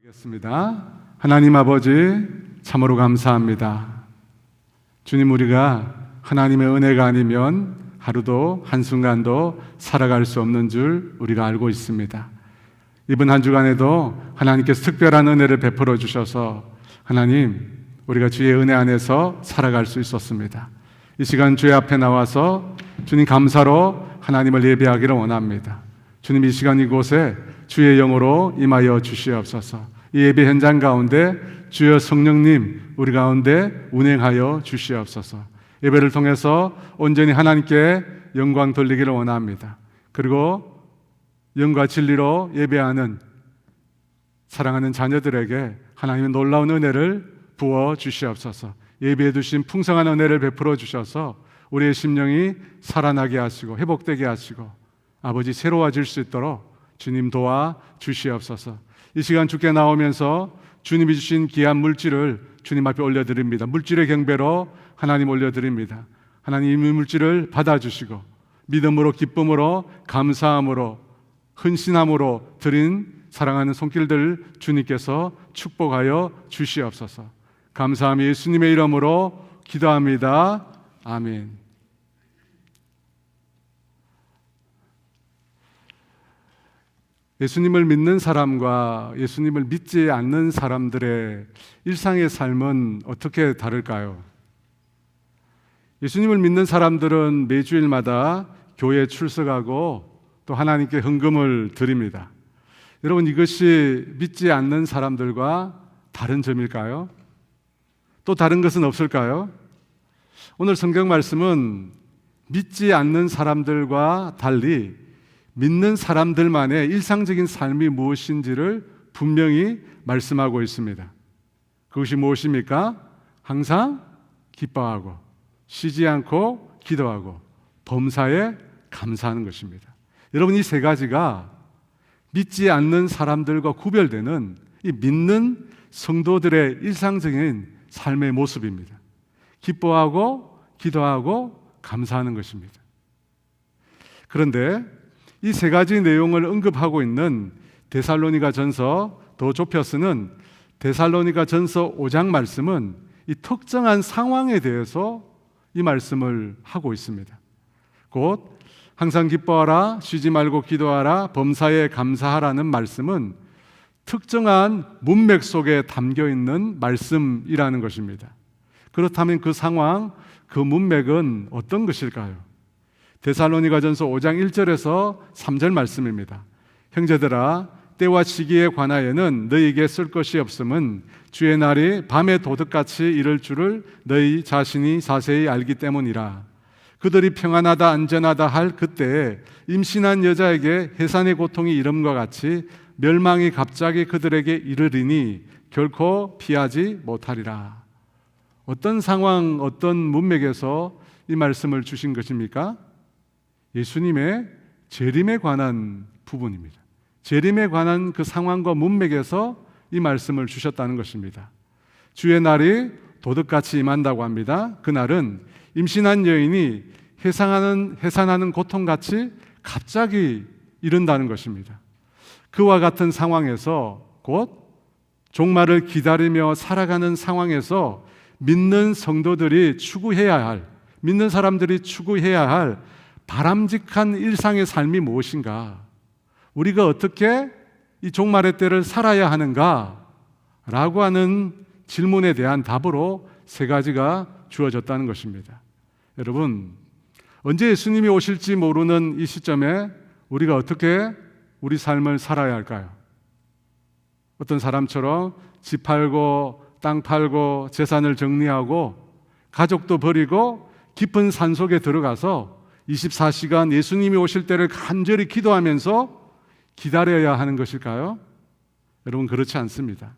겠습니다. 하나님 아버지 참으로 감사합니다. 주님, 우리가 하나님의 은혜가 아니면 하루도 한순간도 살아갈 수 없는 줄 우리가 알고 있습니다. 이번 한 주간에도 하나님께서 특별한 은혜를 베풀어 주셔서 하나님, 우리가 주의 은혜 안에서 살아갈 수 있었습니다. 이 시간 주의 앞에 나와서 주님 감사로 하나님을 예배하기를 원합니다. 주님, 이 시간 이곳에 주의 영으로 임하여 주시옵소서. 이 예배 현장 가운데 주여 성령님 우리 가운데 운행하여 주시옵소서. 예배를 통해서 온전히 하나님께 영광 돌리기를 원합니다. 그리고 영과 진리로 예배하는 사랑하는 자녀들에게 하나님의 놀라운 은혜를 부어 주시옵소서. 예배해 주신 풍성한 은혜를 베풀어 주셔서 우리의 심령이 살아나게 하시고 회복되게 하시고 아버지 새로워질 수 있도록 주님 도와 주시옵소서. 이 시간 주께 나오면서 주님이 주신 귀한 물질을 주님 앞에 올려드립니다. 물질의 경배로 하나님 올려드립니다. 하나님 이 물질을 받아주시고 믿음으로 기쁨으로 감사함으로 헌신함으로 드린 사랑하는 손길들 주님께서 축복하여 주시옵소서. 감사함이 예수님의 이름으로 기도합니다. 아멘. 예수님을 믿는 사람과 예수님을 믿지 않는 사람들의 일상의 삶은 어떻게 다를까요? 예수님을 믿는 사람들은 매주일마다 교회에 출석하고 또 하나님께 헌금을 드립니다. 여러분, 이것이 믿지 않는 사람들과 다른 점일까요? 또 다른 것은 없을까요? 오늘 성경 말씀은 믿지 않는 사람들과 달리 믿는 사람들만의 일상적인 삶이 무엇인지를 분명히 말씀하고 있습니다. 그것이 무엇입니까? 항상 기뻐하고 쉬지 않고 기도하고 범사에 감사하는 것입니다. 여러분, 이 세 가지가 믿지 않는 사람들과 구별되는 이 믿는 성도들의 일상적인 삶의 모습입니다. 기뻐하고 기도하고 감사하는 것입니다. 그런데 이 세 가지 내용을 언급하고 있는 데살로니가 전서 더 좁혀서는 데살로니가 전서 5장 말씀은 이 특정한 상황에 대해서 이 말씀을 하고 있습니다. 곧 항상 기뻐하라, 쉬지 말고 기도하라, 범사에 감사하라는 말씀은 특정한 문맥 속에 담겨 있는 말씀이라는 것입니다. 그렇다면 그 상황, 그 문맥은 어떤 것일까요? 데살로니가전서 5장 1절에서 3절 말씀입니다. 형제들아, 때와 시기에 관하여는 너희에게 쓸 것이 없음은 주의 날이 밤에 도둑같이 이를 줄을 너희 자신이 자세히 알기 때문이라. 그들이 평안하다 안전하다 할 그때에 임신한 여자에게 해산의 고통이 이름과 같이 멸망이 갑자기 그들에게 이르리니 결코 피하지 못하리라. 어떤 상황, 어떤 문맥에서 이 말씀을 주신 것입니까? 예수님의 재림에 관한 부분입니다. 재림에 관한 그 상황과 문맥에서 이 말씀을 주셨다는 것입니다. 주의 날이 도둑같이 임한다고 합니다. 그날은 임신한 여인이 해산하는 고통같이 갑자기 이른다는 것입니다. 그와 같은 상황에서 곧 종말을 기다리며 살아가는 상황에서 믿는 성도들이 추구해야 할, 믿는 사람들이 추구해야 할 바람직한 일상의 삶이 무엇인가? 우리가 어떻게 이 종말의 때를 살아야 하는가? 라고 하는 질문에 대한 답으로 세 가지가 주어졌다는 것입니다. 여러분, 언제 예수님이 오실지 모르는 이 시점에 우리가 어떻게 우리 삶을 살아야 할까요? 어떤 사람처럼 집 팔고 땅 팔고 재산을 정리하고 가족도 버리고 깊은 산속에 들어가서 24시간 예수님이 오실 때를 간절히 기도하면서 기다려야 하는 것일까요? 여러분, 그렇지 않습니다.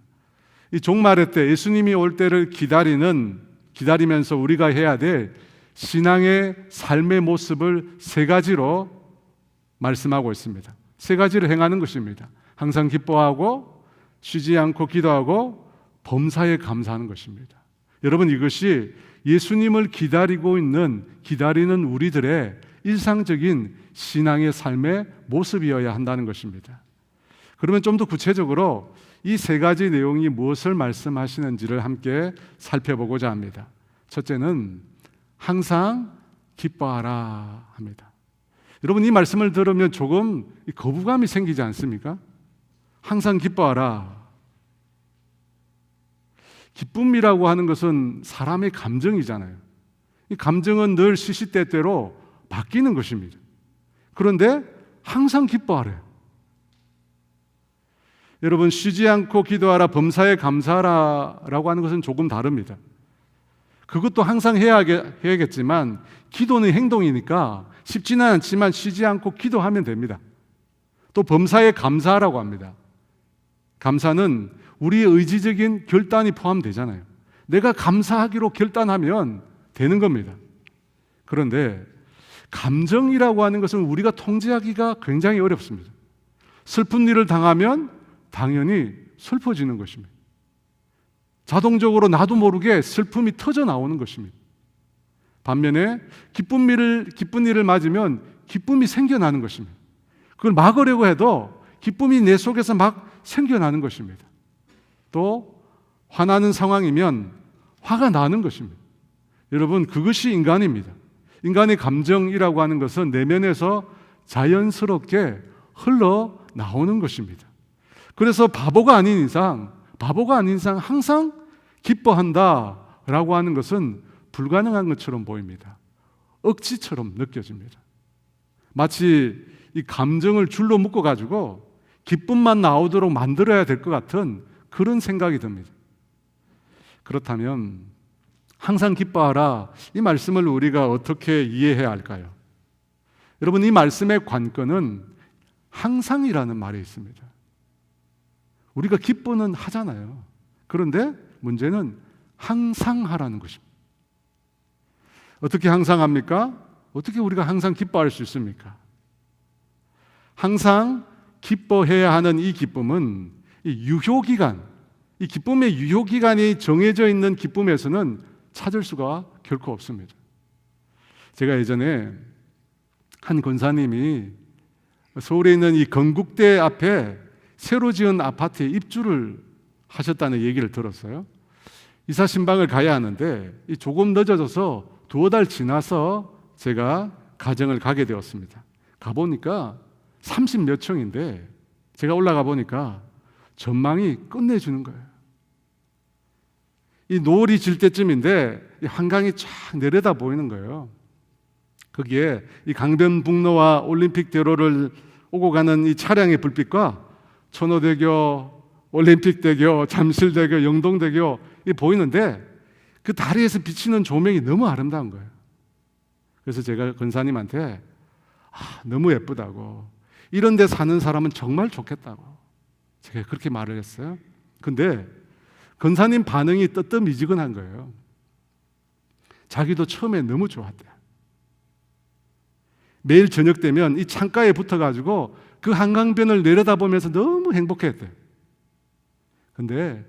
이 종말의 때 예수님이 올 때를 기다리면서 우리가 해야 될 신앙의 삶의 모습을 세 가지로 말씀하고 있습니다. 세 가지를 행하는 것입니다. 항상 기뻐하고 쉬지 않고 기도하고 범사에 감사하는 것입니다. 여러분, 이것이 예수님을 기다리는 우리들의 일상적인 신앙의 삶의 모습이어야 한다는 것입니다. 그러면 좀 더 구체적으로 이 세 가지 내용이 무엇을 말씀하시는지를 함께 살펴보고자 합니다. 첫째는 항상 기뻐하라 합니다. 여러분, 이 말씀을 들으면 조금 거부감이 생기지 않습니까? 항상 기뻐하라. 기쁨이라고 하는 것은 사람의 감정이잖아요. 이 감정은 늘 시시때때로 바뀌는 것입니다. 그런데 항상 기뻐하래요. 여러분, 쉬지 않고 기도하라, 범사에 감사하라라고 하는 것은 조금 다릅니다. 그것도 항상 해야겠지만 기도는 행동이니까 쉽지는 않지만 쉬지 않고 기도하면 됩니다. 또 범사에 감사하라고 합니다. 감사는 우리의 의지적인 결단이 포함되잖아요. 내가 감사하기로 결단하면 되는 겁니다. 그런데 감정이라고 하는 것은 우리가 통제하기가 굉장히 어렵습니다. 슬픈 일을 당하면 당연히 슬퍼지는 것입니다. 자동적으로 나도 모르게 슬픔이 터져 나오는 것입니다. 반면에 기쁜 일을 맞으면 기쁨이 생겨나는 것입니다. 그걸 막으려고 해도 기쁨이 내 속에서 막 생겨나는 것입니다. 또 화나는 상황이면 화가 나는 것입니다. 여러분, 그것이 인간입니다. 인간의 감정이라고 하는 것은 내면에서 자연스럽게 흘러나오는 것입니다. 그래서 바보가 아닌 이상 항상 기뻐한다라고 하는 것은 불가능한 것처럼 보입니다. 억지처럼 느껴집니다. 마치 이 감정을 줄로 묶어가지고 기쁨만 나오도록 만들어야 될 것 같은 그런 생각이 듭니다. 그렇다면 항상 기뻐하라, 이 말씀을 우리가 어떻게 이해해야 할까요? 여러분, 이 말씀의 관건은 항상이라는 말이 있습니다. 우리가 기뻐는 하잖아요. 그런데 문제는 항상 하라는 것입니다. 어떻게 항상 합니까? 어떻게 우리가 항상 기뻐할 수 있습니까? 항상 기뻐해야 하는 이 기쁨은 이 기쁨의 유효기간이 정해져 있는 기쁨에서는 찾을 수가 결코 없습니다. 제가 예전에 한 권사님이 서울에 있는 이 건국대 앞에 새로 지은 아파트에 입주를 하셨다는 얘기를 들었어요. 이사 신방을 가야 하는데 조금 늦어져서 2달 지나서 제가 가정을 가게 되었습니다. 가보니까 30몇 층인데 제가 올라가 보니까 전망이 끝내주는 거예요. 이 노을이 질 때쯤인데 이 한강이 쫙 내려다 보이는 거예요. 거기에 이 강변북로와 올림픽대로를 오고 가는 이 차량의 불빛과 천호대교, 올림픽대교, 잠실대교, 영동대교 이 보이는데 그 다리에서 비치는 조명이 너무 아름다운 거예요. 그래서 제가 권사님한테 너무 예쁘다고, 이런 데 사는 사람은 정말 좋겠다고 제가 그렇게 말을 했어요. 근데 권사님 반응이 뜨뜻미지근한 거예요. 자기도 처음에 너무 좋았대요. 매일 저녁 되면 이 창가에 붙어가지고 그 한강변을 내려다보면서 너무 행복했대요. 근데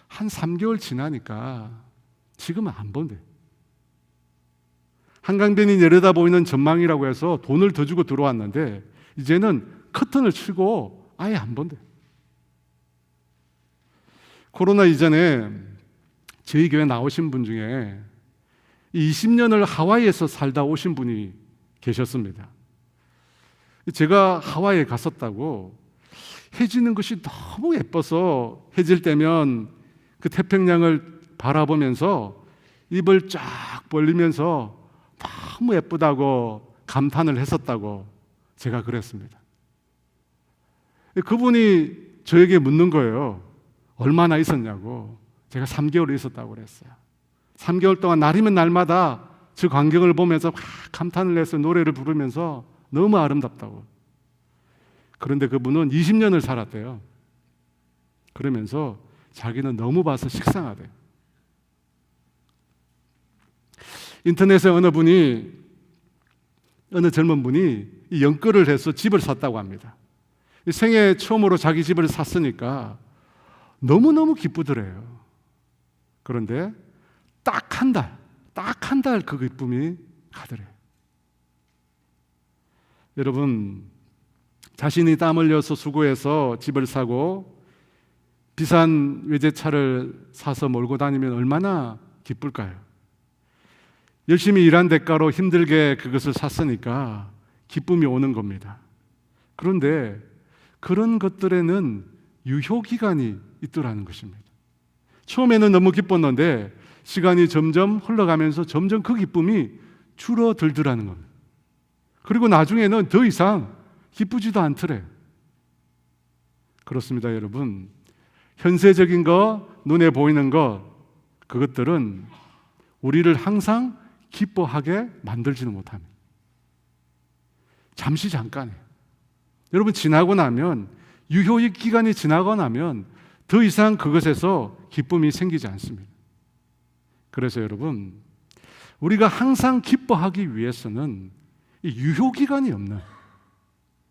한 3개월 지나니까 지금은 안 본대요. 한강변이 내려다 보이는 전망이라고 해서 돈을 더 주고 들어왔는데 이제는 커튼을 치고 아예 안 본대요. 코로나 이전에 저희 교회 나오신 분 중에 20년을 하와이에서 살다 오신 분이 계셨습니다. 제가 하와이에 갔었다고 해 지는 것이 너무 예뻐서 해질 때면 그 태평양을 바라보면서 입을 쫙 벌리면서 너무 예쁘다고 감탄을 했었다고 제가 그랬습니다. 그분이 저에게 묻는 거예요. 얼마나 있었냐고. 제가 3개월 있었다고 그랬어요. 3개월 동안 날이면 날마다 저 광경을 보면서 막 감탄을 해서 노래를 부르면서 너무 아름답다고. 그런데 그분은 20년을 살았대요. 그러면서 자기는 너무 봐서 식상하대요. 인터넷에 어느 젊은 분이 연끌을 해서 집을 샀다고 합니다. 생애 처음으로 자기 집을 샀으니까 너무너무 기쁘더래요. 그런데 딱 한 달 그 기쁨이 가더래요. 여러분, 자신이 땀 흘려서 수고해서 집을 사고 비싼 외제차를 사서 몰고 다니면 얼마나 기쁠까요? 열심히 일한 대가로 힘들게 그것을 샀으니까 기쁨이 오는 겁니다. 그런데 그런 것들에는 유효기간이 있더라는 것입니다. 처음에는 너무 기뻤는데 시간이 점점 흘러가면서 점점 그 기쁨이 줄어들더라는 겁니다. 그리고 나중에는 더 이상 기쁘지도 않더래요. 그렇습니다, 여러분. 현세적인 거, 눈에 보이는 것, 그것들은 우리를 항상 기뻐하게 만들지는 못합니다. 잠시 잠깐이에요. 여러분, 지나고 나면, 유효의 기간이 지나고 나면 더 이상 그것에서 기쁨이 생기지 않습니다. 그래서 여러분, 우리가 항상 기뻐하기 위해서는 유효기간이 없는,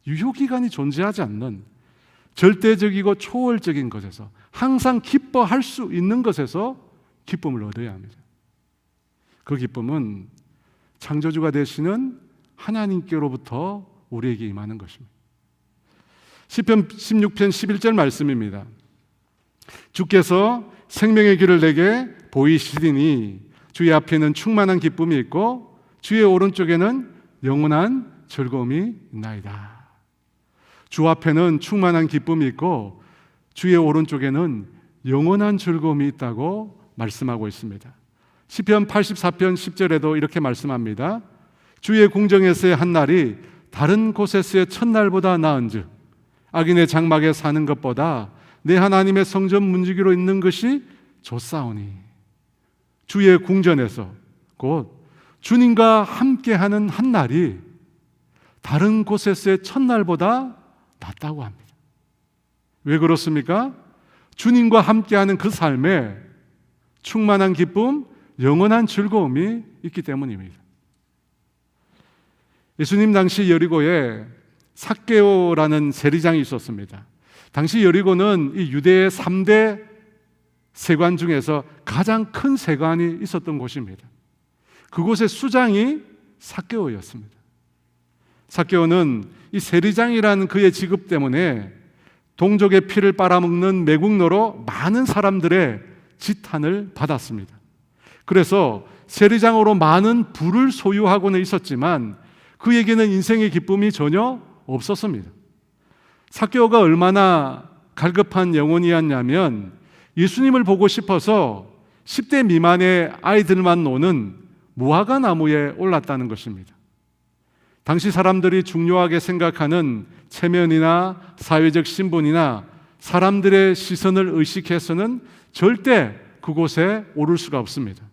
유효기간이 존재하지 않는 절대적이고 초월적인 것에서, 항상 기뻐할 수 있는 것에서 기쁨을 얻어야 합니다. 그 기쁨은 창조주가 되시는 하나님께로부터 우리에게 임하는 것입니다. 시편 16편 11절 말씀입니다. 주께서 생명의 길을 내게 보이시리니 주의 앞에는 충만한 기쁨이 있고 주의 오른쪽에는 영원한 즐거움이 있나이다. 주 앞에는 충만한 기쁨이 있고 주의 오른쪽에는 영원한 즐거움이 있다고 말씀하고 있습니다. 시편 84편 10절에도 이렇게 말씀합니다. 주의 궁정에서의 한 날이 다른 곳에서의 첫날보다 나은즉 악인의 장막에 사는 것보다 내 하나님의 성전 문지기로 있는 것이 좋사오니. 주의 궁전에서 곧 주님과 함께하는 한 날이 다른 곳에서의 첫날보다 낫다고 합니다. 왜 그렇습니까? 주님과 함께하는 그 삶에 충만한 기쁨, 영원한 즐거움이 있기 때문입니다. 예수님 당시 여리고에 삭개오라는 세리장이 있었습니다. 당시 여리고는 이 유대의 3대 세관 중에서 가장 큰 세관이 있었던 곳입니다. 그곳의 수장이 삭개오였습니다. 삭개오는 이 세리장이라는 그의 직업 때문에 동족의 피를 빨아먹는 매국노로 많은 사람들의 지탄을 받았습니다. 그래서 세리장으로 많은 부를 소유하고는 있었지만 그에게는 인생의 기쁨이 전혀 없었습니다. 삭개오가 얼마나 갈급한 영혼이었냐면 예수님을 보고 싶어서 10대 미만의 아이들만 노는 무화과 나무에 올랐다는 것입니다. 당시 사람들이 중요하게 생각하는 체면이나 사회적 신분이나 사람들의 시선을 의식해서는 절대 그곳에 오를 수가 없습니다.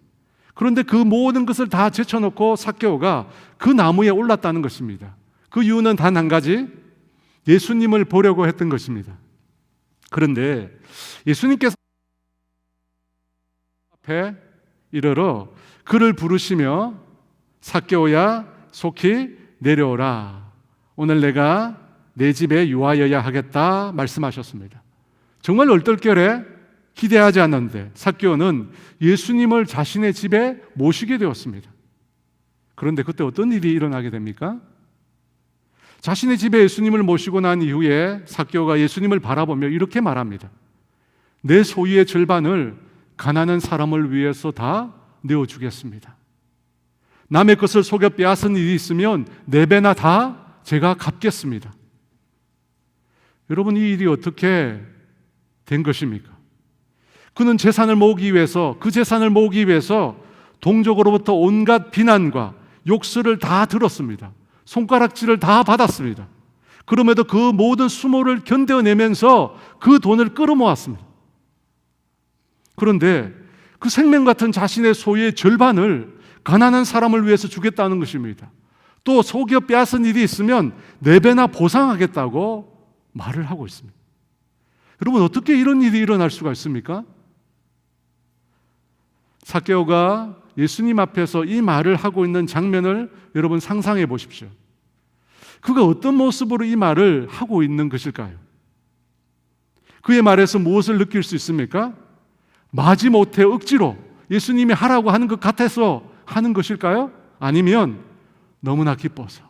그런데 그 모든 것을 다 제쳐놓고 삭개오가 그 나무에 올랐다는 것입니다. 그 이유는 단 한 가지, 예수님을 보려고 했던 것입니다. 그런데 예수님께서 앞에 이르러 그를 부르시며 삭개오야 속히 내려오라. 오늘 내가 내 집에 유하여야 하겠다 말씀하셨습니다. 정말 얼떨결에 기대하지 않았는데 삭개오는 예수님을 자신의 집에 모시게 되었습니다. 그런데 그때 어떤 일이 일어나게 됩니까? 자신의 집에 예수님을 모시고 난 이후에 삭개오가 예수님을 바라보며 이렇게 말합니다. 내 소유의 절반을 가난한 사람을 위해서 다 내어주겠습니다. 남의 것을 속여 빼앗은 일이 있으면 4배나 다 제가 갚겠습니다. 여러분, 이 일이 어떻게 된 것입니까? 그는 재산을 모으기 위해서, 그 재산을 모으기 위해서 동족으로부터 온갖 비난과 욕설을 다 들었습니다. 손가락질을 다 받았습니다. 그럼에도 그 모든 수모를 견뎌내면서 그 돈을 끌어모았습니다. 그런데 그 생명 같은 자신의 소유의 절반을 가난한 사람을 위해서 주겠다는 것입니다. 또 속여 빼앗은 일이 있으면 4배나 보상하겠다고 말을 하고 있습니다. 여러분, 어떻게 이런 일이 일어날 수가 있습니까? 삭개오가 예수님 앞에서 이 말을 하고 있는 장면을 여러분 상상해 보십시오. 그가 어떤 모습으로 이 말을 하고 있는 것일까요? 그의 말에서 무엇을 느낄 수 있습니까? 마지못해 억지로 예수님이 하라고 하는 것 같아서 하는 것일까요? 아니면 너무나 기뻐서,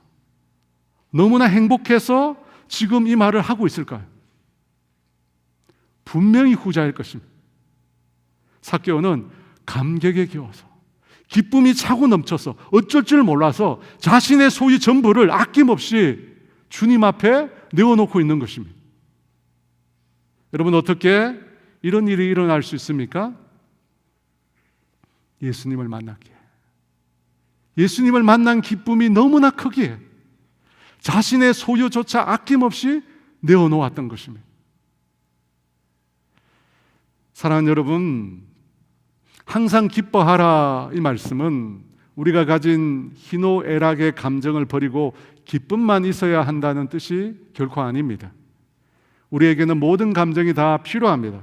너무나 행복해서 지금 이 말을 하고 있을까요? 분명히 후자일 것입니다. 삭개오는 감격에 겨워서 기쁨이 차고 넘쳐서 어쩔 줄 몰라서 자신의 소유 전부를 아낌없이 주님 앞에 내어놓고 있는 것입니다. 여러분, 어떻게 이런 일이 일어날 수 있습니까? 예수님을 만났기에, 예수님을 만난 기쁨이 너무나 크기에 자신의 소유조차 아낌없이 내어놓았던 것입니다. 사랑하는 여러분, 항상 기뻐하라 이 말씀은 우리가 가진 희노애락의 감정을 버리고 기쁨만 있어야 한다는 뜻이 결코 아닙니다. 우리에게는 모든 감정이 다 필요합니다.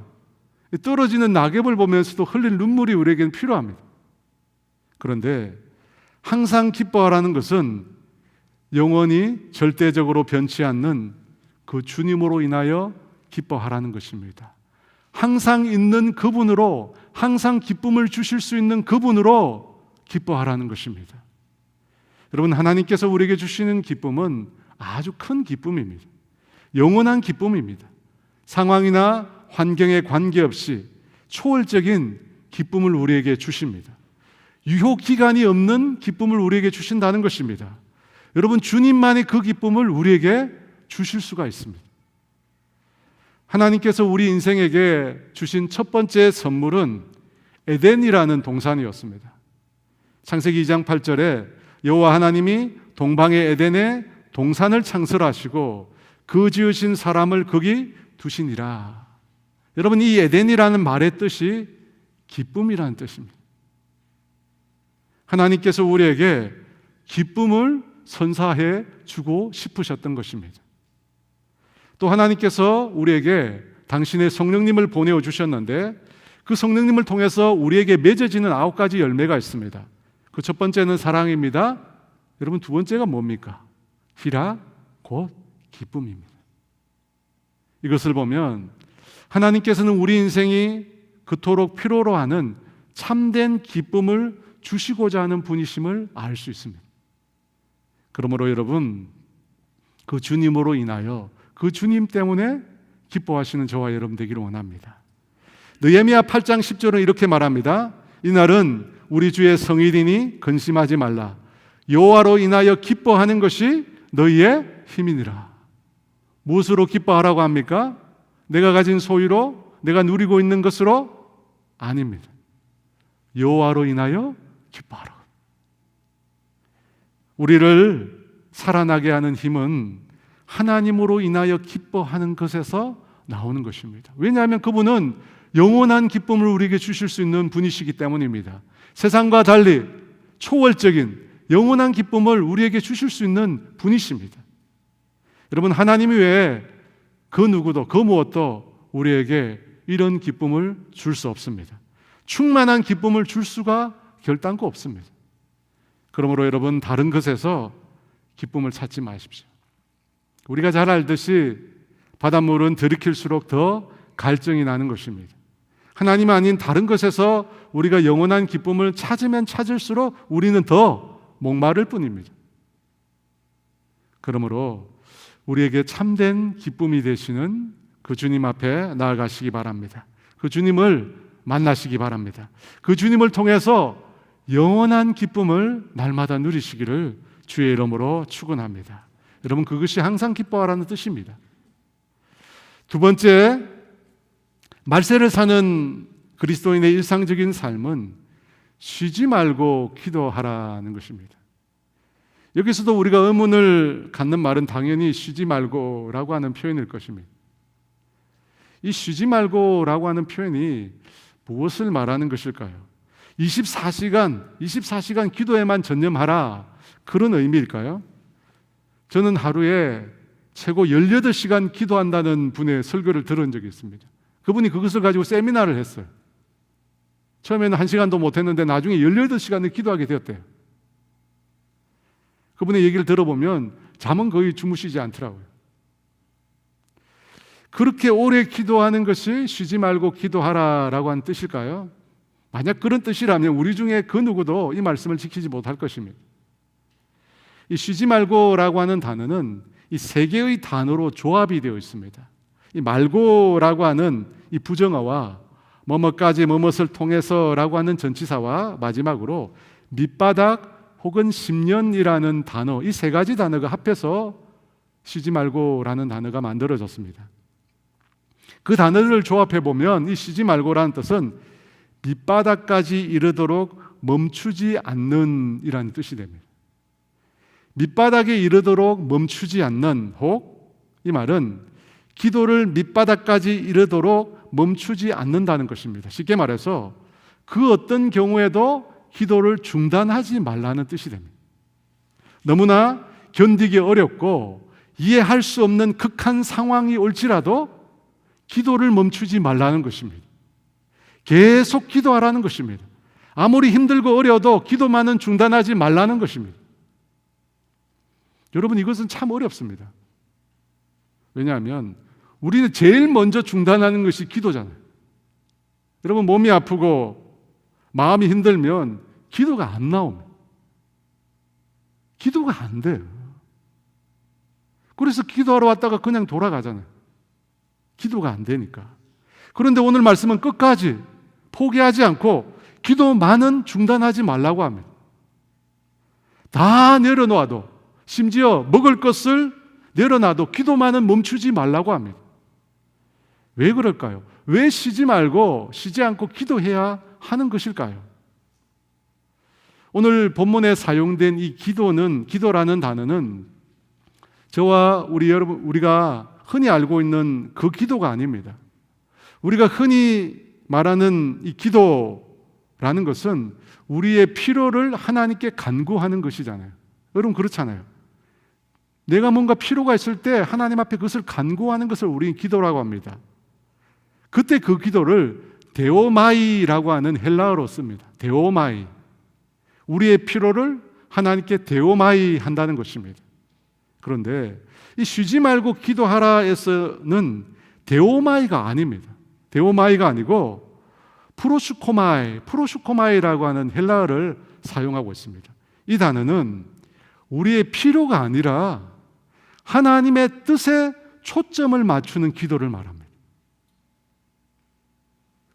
떨어지는 낙엽을 보면서도 흘릴 눈물이 우리에게는 필요합니다. 그런데 항상 기뻐하라는 것은 영원히 절대적으로 변치 않는 그 주님으로 인하여 기뻐하라는 것입니다. 항상 있는 그분으로, 항상 기쁨을 주실 수 있는 그분으로 기뻐하라는 것입니다. 여러분, 하나님께서 우리에게 주시는 기쁨은 아주 큰 기쁨입니다. 영원한 기쁨입니다. 상황이나 환경에 관계없이 초월적인 기쁨을 우리에게 주십니다. 유효 기간이 없는 기쁨을 우리에게 주신다는 것입니다. 여러분, 주님만이 그 기쁨을 우리에게 주실 수가 있습니다. 하나님께서 우리 인생에게 주신 첫 번째 선물은 에덴이라는 동산이었습니다. 창세기 2장 8절에 여호와 하나님이 동방의 에덴에 동산을 창설하시고 그 지으신 사람을 거기 두시니라. 여러분, 이 에덴이라는 말의 뜻이 기쁨이라는 뜻입니다. 하나님께서 우리에게 기쁨을 선사해 주고 싶으셨던 것입니다. 또 하나님께서 우리에게 당신의 성령님을 보내어 주셨는데 그 성령님을 통해서 우리에게 맺어지는 9가지 열매가 있습니다. 그 첫 번째는 사랑입니다. 여러분, 두 번째가 뭡니까? 희락, 곧 기쁨입니다. 이것을 보면 하나님께서는 우리 인생이 그토록 필요로 하는 참된 기쁨을 주시고자 하는 분이심을 알 수 있습니다. 그러므로 여러분, 그 주님으로 인하여, 그 주님 때문에 기뻐하시는 저와 여러분 되기를 원합니다. 느헤미야 8장 10절은 이렇게 말합니다. 이날은 우리 주의 성일이니 근심하지 말라. 여호와로 인하여 기뻐하는 것이 너희의 힘이니라. 무엇으로 기뻐하라고 합니까? 내가 가진 소유로, 내가 누리고 있는 것으로? 아닙니다. 여호와로 인하여 기뻐하라. 우리를 살아나게 하는 힘은 하나님으로 인하여 기뻐하는 것에서 나오는 것입니다. 왜냐하면 그분은 영원한 기쁨을 우리에게 주실 수 있는 분이시기 때문입니다. 세상과 달리 초월적인 영원한 기쁨을 우리에게 주실 수 있는 분이십니다. 여러분, 하나님 외에 그 누구도, 그 무엇도 우리에게 이런 기쁨을 줄 수 없습니다. 충만한 기쁨을 줄 수가 결단코 없습니다. 그러므로 여러분, 다른 것에서 기쁨을 찾지 마십시오. 우리가 잘 알듯이 바닷물은 들이킬수록 더 갈증이 나는 것입니다. 하나님 아닌 다른 것에서 우리가 영원한 기쁨을 찾으면 찾을수록 우리는 더 목마를 뿐입니다. 그러므로 우리에게 참된 기쁨이 되시는 그 주님 앞에 나아가시기 바랍니다. 그 주님을 만나시기 바랍니다. 그 주님을 통해서 영원한 기쁨을 날마다 누리시기를 주의 이름으로 축원합니다. 여러분, 그것이 항상 기뻐하라는 뜻입니다. 두 번째, 말세를 사는 그리스도인의 일상적인 삶은 쉬지 말고 기도하라는 것입니다. 여기서도 우리가 의문을 갖는 말은 당연히 쉬지 말고라고 하는 표현일 것입니다. 이 쉬지 말고라고 하는 표현이 무엇을 말하는 것일까요? 24시간 기도에만 전념하라, 그런 의미일까요? 저는 하루에 최고 18시간 기도한다는 분의 설교를 들은 적이 있습니다. 그분이 그것을 가지고 세미나를 했어요. 처음에는 1시간도 못했는데 나중에 18시간을 기도하게 되었대요. 그분의 얘기를 들어보면 잠은 거의 주무시지 않더라고요. 그렇게 오래 기도하는 것이 쉬지 말고 기도하라라고 하는 뜻일까요? 만약 그런 뜻이라면 우리 중에 그 누구도 이 말씀을 지키지 못할 것입니다. 이 쉬지 말고라고 하는 단어는 이 세 개의 단어로 조합이 되어 있습니다. 이 말고라고 하는 이 부정어와 뭐뭐까지 뭐뭇을 통해서라고 하는 전치사와 마지막으로 밑바닥 혹은 10년이라는 단어, 이 세 가지 단어가 합해서 쉬지 말고라는 단어가 만들어졌습니다. 그 단어를 조합해 보면 이 쉬지 말고라는 뜻은 밑바닥까지 이르도록 멈추지 않는 이라는 뜻이 됩니다. 밑바닥에 이르도록 멈추지 않는, 혹 이 말은 기도를 밑바닥까지 이르도록 멈추지 않는다는 것입니다. 쉽게 말해서 그 어떤 경우에도 기도를 중단하지 말라는 뜻이 됩니다. 너무나 견디기 어렵고 이해할 수 없는 극한 상황이 올지라도 기도를 멈추지 말라는 것입니다. 계속 기도하라는 것입니다. 아무리 힘들고 어려워도 기도만은 중단하지 말라는 것입니다. 여러분, 이것은 참 어렵습니다. 왜냐하면 우리는 제일 먼저 중단하는 것이 기도잖아요. 여러분, 몸이 아프고 마음이 힘들면 기도가 안 나옵니다. 기도가 안 돼요. 그래서 기도하러 왔다가 그냥 돌아가잖아요. 기도가 안 되니까. 그런데 오늘 말씀은 끝까지 포기하지 않고 기도만은 중단하지 말라고 합니다. 다 내려놓아도, 심지어 먹을 것을 내려놔도 기도만은 멈추지 말라고 합니다. 왜 그럴까요? 왜 쉬지 말고 쉬지 않고 기도해야 하는 것일까요? 오늘 본문에 사용된 이 기도라는 단어는 저와 우리가 흔히 알고 있는 그 기도가 아닙니다. 우리가 흔히 말하는 이 기도라는 것은 우리의 필요를 하나님께 간구하는 것이잖아요. 여러분, 그렇잖아요. 내가 뭔가 필요가 있을 때 하나님 앞에 그것을 간구하는 것을 우리는 기도라고 합니다. 그때 그 기도를 데오마이라고 하는 헬라어로 씁니다. 데오마이. 우리의 필요를 하나님께 데오마이 한다는 것입니다. 그런데 이 쉬지 말고 기도하라에서는 데오마이가 아닙니다. 데오마이가 아니고 프로슈코마이라고 하는 헬라어를 사용하고 있습니다. 이 단어는 우리의 필요가 아니라 하나님의 뜻에 초점을 맞추는 기도를 말합니다.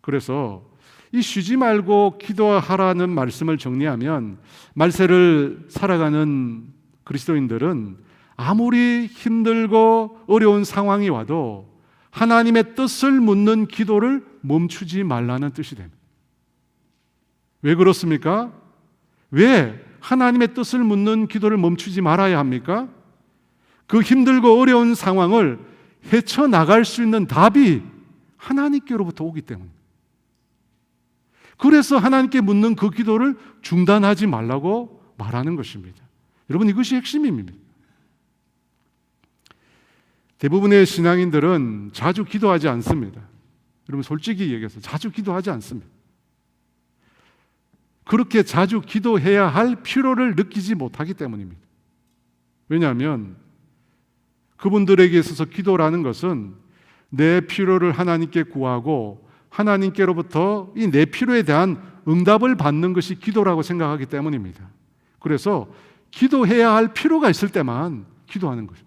그래서 이 쉬지 말고 기도하라는 말씀을 정리하면, 말세를 살아가는 그리스도인들은 아무리 힘들고 어려운 상황이 와도 하나님의 뜻을 묻는 기도를 멈추지 말라는 뜻이 됩니다. 왜 그렇습니까? 왜 하나님의 뜻을 묻는 기도를 멈추지 말아야 합니까? 그 힘들고 어려운 상황을 헤쳐나갈 수 있는 답이 하나님께로부터 오기 때문입니다. 그래서 하나님께 묻는 그 기도를 중단하지 말라고 말하는 것입니다. 여러분, 이것이 핵심입니다. 대부분의 신앙인들은 자주 기도하지 않습니다. 여러분, 솔직히 얘기해서 자주 기도하지 않습니다. 그렇게 자주 기도해야 할 필요를 느끼지 못하기 때문입니다. 왜냐하면 그분들에게 있어서 기도라는 것은 내 필요를 하나님께 구하고 하나님께로부터 이 내 필요에 대한 응답을 받는 것이 기도라고 생각하기 때문입니다. 그래서 기도해야 할 필요가 있을 때만 기도하는 거죠.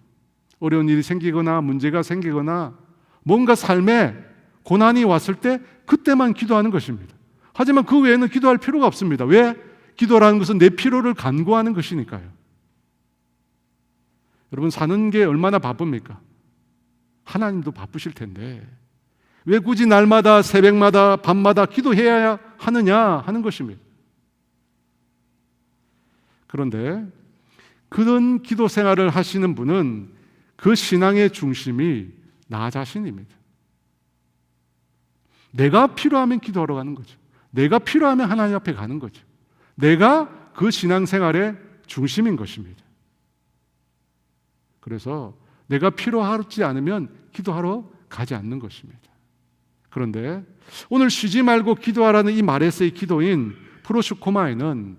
어려운 일이 생기거나 문제가 생기거나 뭔가 삶에 고난이 왔을 때 그때만 기도하는 것입니다. 하지만 그 외에는 기도할 필요가 없습니다. 왜? 기도라는 것은 내 필요를 간구하는 것이니까요. 여러분, 사는 게 얼마나 바쁩니까? 하나님도 바쁘실 텐데 왜 굳이 날마다 새벽마다 밤마다 기도해야 하느냐 하는 것입니다. 그런데 그런 기도 생활을 하시는 분은 그 신앙의 중심이 나 자신입니다. 내가 필요하면 기도하러 가는 거죠. 내가 필요하면 하나님 앞에 가는 거죠. 내가 그 신앙생활의 중심인 것입니다. 그래서 내가 필요하지 않으면 기도하러 가지 않는 것입니다. 그런데 오늘 쉬지 말고 기도하라는 이 말에서의 기도인 프로슈코마에는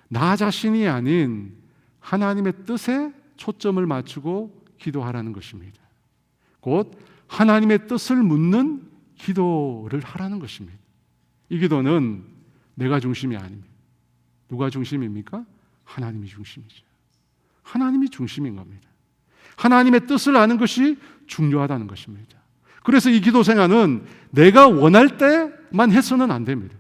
나 자신이 아닌 하나님의 뜻에 초점을 맞추고 기도하라는 것입니다. 곧 하나님의 뜻을 묻는 기도를 하라는 것입니다. 이 기도는 내가 중심이 아닙니다. 누가 중심입니까? 하나님이 중심이죠. 하나님이 중심인 겁니다. 하나님의 뜻을 아는 것이 중요하다는 것입니다. 그래서 이 기도 생활은 내가 원할 때만 해서는 안 됩니다.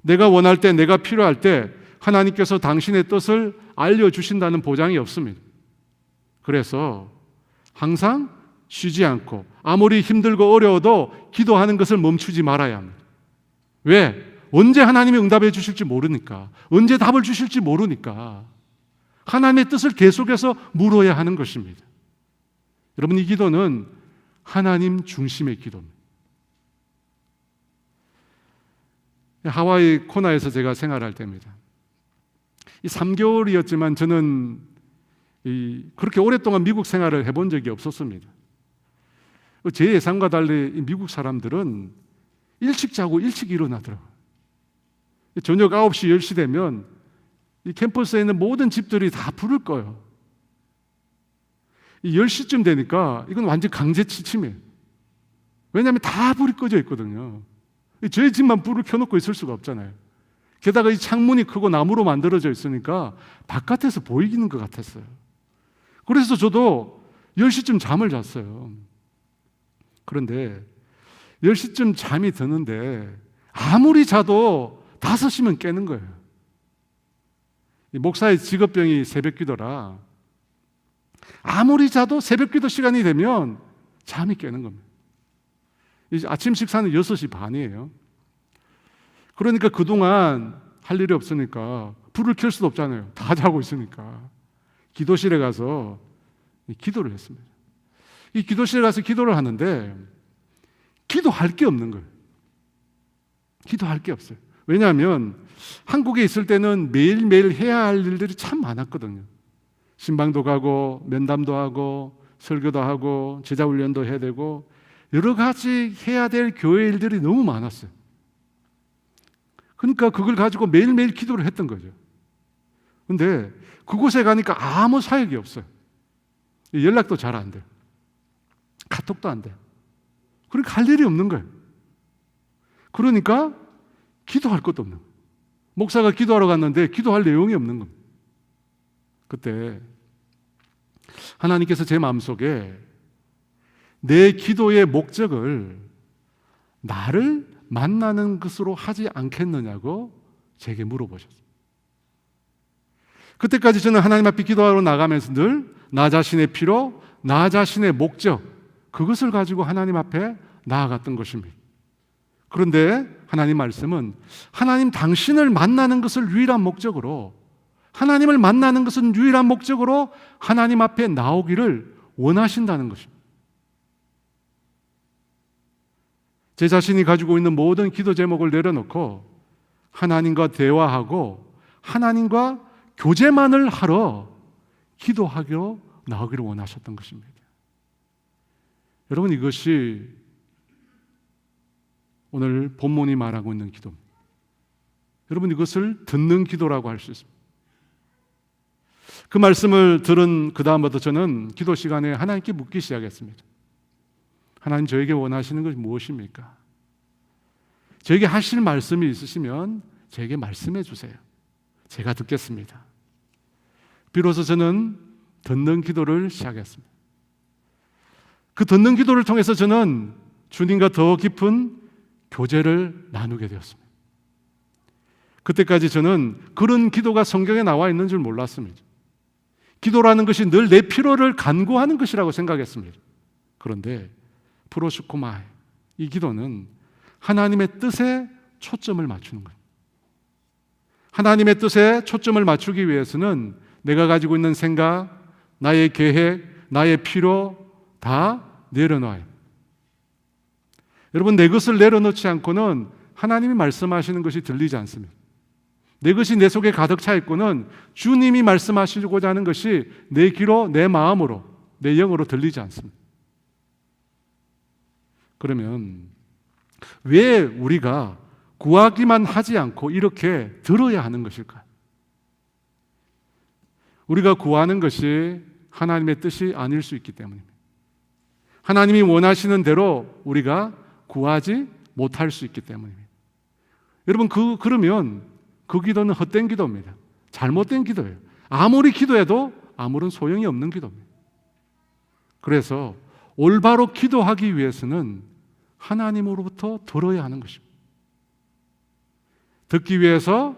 내가 원할 때, 내가 필요할 때 하나님께서 당신의 뜻을 알려주신다는 보장이 없습니다. 그래서 항상 쉬지 않고 아무리 힘들고 어려워도 기도하는 것을 멈추지 말아야 합니다. 왜? 언제 하나님이 응답해 주실지 모르니까, 언제 답을 주실지 모르니까 하나님의 뜻을 계속해서 물어야 하는 것입니다. 여러분, 이 기도는 하나님 중심의 기도입니다. 하와이 코나에서 제가 생활할 때입니다. 이 3개월이었지만 저는 그렇게 오랫동안 미국 생활을 해본 적이 없었습니다. 제 예상과 달리 미국 사람들은 일찍 자고 일찍 일어나더라고요. 저녁 9시, 10시 되면 이 캠퍼스에 있는 모든 집들이 다 불을 꺼요. 10시쯤 되니까 이건 완전 강제 취침이에요. 왜냐하면 다 불이 꺼져 있거든요. 저희 집만 불을 켜놓고 있을 수가 없잖아요. 게다가 이 창문이 크고 나무로 만들어져 있으니까 바깥에서 보이는 것 같았어요. 그래서 저도 10시쯤 잠을 잤어요. 그런데 10시쯤 잠이 드는데 아무리 자도 5시면 깨는 거예요. 이 목사의 직업병이 새벽기도라 아무리 자도 새벽기도 시간이 되면 잠이 깨는 겁니다. 이제 아침 식사는 6시 반이에요. 그러니까 그동안 할 일이 없으니까 불을 켤 수도 없잖아요. 다 자고 있으니까. 기도실에 가서 기도를 했습니다. 이 기도실에 가서 기도를 하는데 기도할 게 없는 거예요. 기도할 게 없어요. 왜냐하면 한국에 있을 때는 매일매일 해야 할 일들이 참 많았거든요. 신방도 가고 면담도 하고 설교도 하고 제자훈련도 해야 되고 여러 가지 해야 될 교회 일들이 너무 많았어요. 그러니까 그걸 가지고 매일매일 기도를 했던 거죠. 그런데 그곳에 가니까 아무 사역이 없어요. 연락도 잘 안 돼요. 카톡도 안 돼요. 그러니까 할 일이 없는 거예요. 그러니까 기도할 것도 없는 거예요. 목사가 기도하러 갔는데 기도할 내용이 없는 겁니다. 그때 하나님께서 제 마음속에 내 기도의 목적을 나를 만나는 것으로 하지 않겠느냐고 제게 물어보셨어요. 그때까지 저는 하나님 앞에 기도하러 나가면서 늘 나 자신의 필요, 나 자신의 목적, 그것을 가지고 하나님 앞에 나아갔던 것입니다. 그런데 하나님 말씀은 하나님 당신을 만나는 것을 유일한 목적으로, 하나님을 만나는 것은 유일한 목적으로 하나님 앞에 나오기를 원하신다는 것입니다. 제 자신이 가지고 있는 모든 기도 제목을 내려놓고 하나님과 대화하고 하나님과 교제만을 하러 기도하기로 나오기를 원하셨던 것입니다. 여러분, 이것이 오늘 본문이 말하고 있는 기도입니다. 여러분, 이것을 듣는 기도라고 할 수 있습니다. 그 말씀을 들은 그 다음부터 저는 기도 시간에 하나님께 묻기 시작했습니다. 하나님, 저에게 원하시는 것이 무엇입니까? 저에게 하실 말씀이 있으시면 저에게 말씀해 주세요. 제가 듣겠습니다. 비로소 저는 듣는 기도를 시작했습니다. 그 듣는 기도를 통해서 저는 주님과 더 깊은 교제를 나누게 되었습니다. 그때까지 저는 그런 기도가 성경에 나와 있는 줄 몰랐습니다. 기도라는 것이 늘 내 필요를 간구하는 것이라고 생각했습니다. 그런데 프로슈코마이, 이 기도는 하나님의 뜻에 초점을 맞추는 거예요. 하나님의 뜻에 초점을 맞추기 위해서는 내가 가지고 있는 생각, 나의 계획, 나의 필요 다 내려놔요. 여러분, 내 것을 내려놓지 않고는 하나님이 말씀하시는 것이 들리지 않습니다. 내 것이 내 속에 가득 차 있고는 주님이 말씀하시고자 하는 것이 내 귀로, 내 마음으로, 내 영으로 들리지 않습니다. 그러면 왜 우리가 구하기만 하지 않고 이렇게 들어야 하는 것일까요? 우리가 구하는 것이 하나님의 뜻이 아닐 수 있기 때문입니다. 하나님이 원하시는 대로 우리가 구하지 못할 수 있기 때문입니다. 여러분, 그러면 그 기도는 헛된 기도입니다. 잘못된 기도예요. 아무리 기도해도 아무런 소용이 없는 기도입니다. 그래서 올바로 기도하기 위해서는 하나님으로부터 들어야 하는 것입니다. 듣기 위해서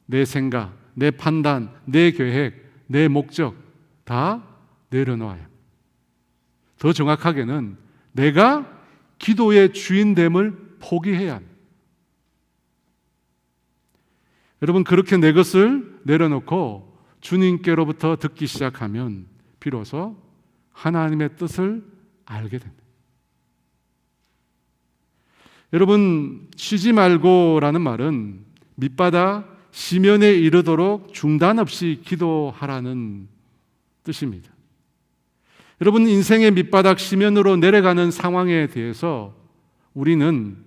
내 생각, 내 판단, 내 계획, 내 목적 다 내려놓아야 합니다. 더 정확하게는 내가 기도의 주인됨을 포기해야 합니다. 여러분, 그렇게 내 것을 내려놓고 주님께로부터 듣기 시작하면 비로소 하나님의 뜻을 알게 됩니다. 여러분, 쉬지 말고라는 말은 밑바닥 시면에 이르도록 중단 없이 기도하라는 뜻입니다. 여러분, 인생의 밑바닥 시면으로 내려가는 상황에 대해서 우리는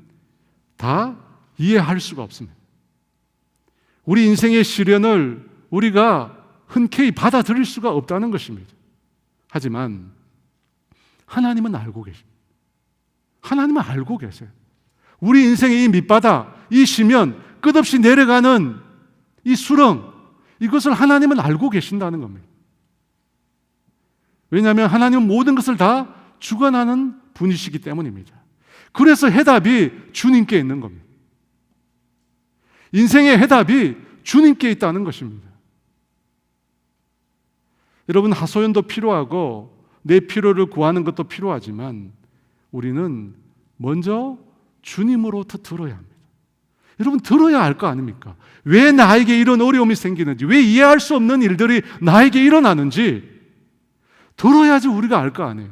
다 이해할 수가 없습니다. 우리 인생의 시련을 우리가 흔쾌히 받아들일 수가 없다는 것입니다. 하지만 하나님은 알고 계십니다. 하나님은 알고 계세요. 우리 인생의 이 밑바닥, 이 시면, 끝없이 내려가는 이 수렁, 이것을 하나님은 알고 계신다는 겁니다. 왜냐하면 하나님은 모든 것을 다 주관하는 분이시기 때문입니다. 그래서 해답이 주님께 있는 겁니다. 인생의 해답이 주님께 있다는 것입니다. 여러분, 하소연도 필요하고 내 필요를 구하는 것도 필요하지만 우리는 먼저 주님으로부터 들어야 합니다. 여러분, 들어야 할 거 아닙니까? 왜 나에게 이런 어려움이 생기는지, 왜 이해할 수 없는 일들이 나에게 일어나는지 들어야지 우리가 알 거 아니에요.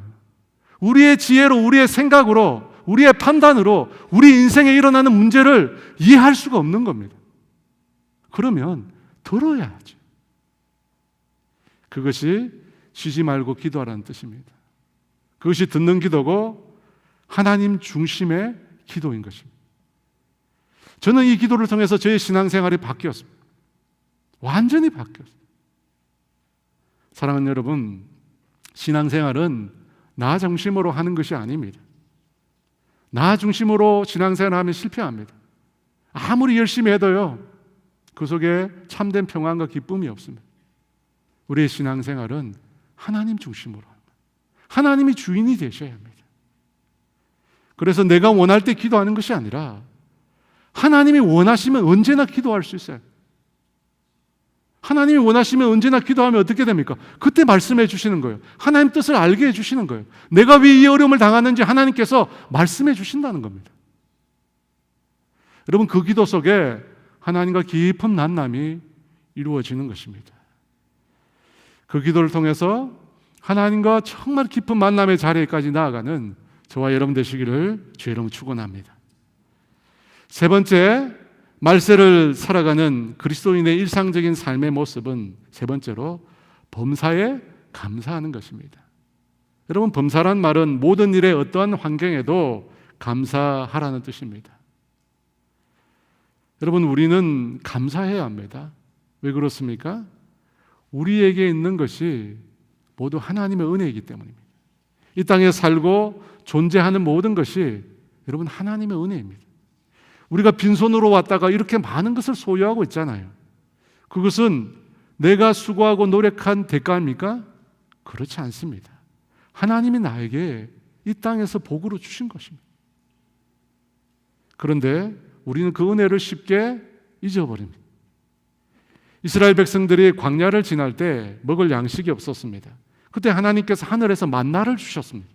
우리의 지혜로, 우리의 생각으로, 우리의 판단으로 우리 인생에 일어나는 문제를 이해할 수가 없는 겁니다. 그러면 들어야지. 그것이 쉬지 말고 기도하라는 뜻입니다. 그것이 듣는 기도고 하나님 중심의 기도인 것입니다. 저는 이 기도를 통해서 저의 신앙생활이 바뀌었습니다. 완전히 바뀌었습니다. 사랑하는 여러분, 신앙생활은 나 중심으로 하는 것이 아닙니다. 나 중심으로 신앙생활을 하면 실패합니다. 아무리 열심히 해도요, 그 속에 참된 평안과 기쁨이 없습니다. 우리의 신앙생활은 하나님 중심으로 합니다. 하나님이 주인이 되셔야 합니다. 그래서 내가 원할 때 기도하는 것이 아니라 하나님이 원하시면 언제나 기도할 수 있어요. 하나님이 원하시면 언제나 기도하면 어떻게 됩니까? 그때 말씀해 주시는 거예요. 하나님 뜻을 알게 해 주시는 거예요. 내가 왜 이 어려움을 당하는지 하나님께서 말씀해 주신다는 겁니다. 여러분, 그 기도 속에 하나님과 깊은 만남이 이루어지는 것입니다. 그 기도를 통해서 하나님과 정말 깊은 만남의 자리에까지 나아가는 저와 여러분 되시기를 주의 이름으로 축원합니다. 세 번째, 말세를 살아가는 그리스도인의 일상적인 삶의 모습은 세 번째로 범사에 감사하는 것입니다. 여러분, 범사란 말은 모든 일에 어떠한 환경에도 감사하라는 뜻입니다. 여러분, 우리는 감사해야 합니다. 왜 그렇습니까? 우리에게 있는 것이 모두 하나님의 은혜이기 때문입니다. 이 땅에 살고 존재하는 모든 것이 여러분 하나님의 은혜입니다. 우리가 빈손으로 왔다가 이렇게 많은 것을 소유하고 있잖아요. 그것은 내가 수고하고 노력한 대가입니까? 그렇지 않습니다. 하나님이 나에게 이 땅에서 복으로 주신 것입니다. 그런데 우리는 그 은혜를 쉽게 잊어버립니다. 이스라엘 백성들이 광야를 지날 때 먹을 양식이 없었습니다. 그때 하나님께서 하늘에서 만나를 주셨습니다.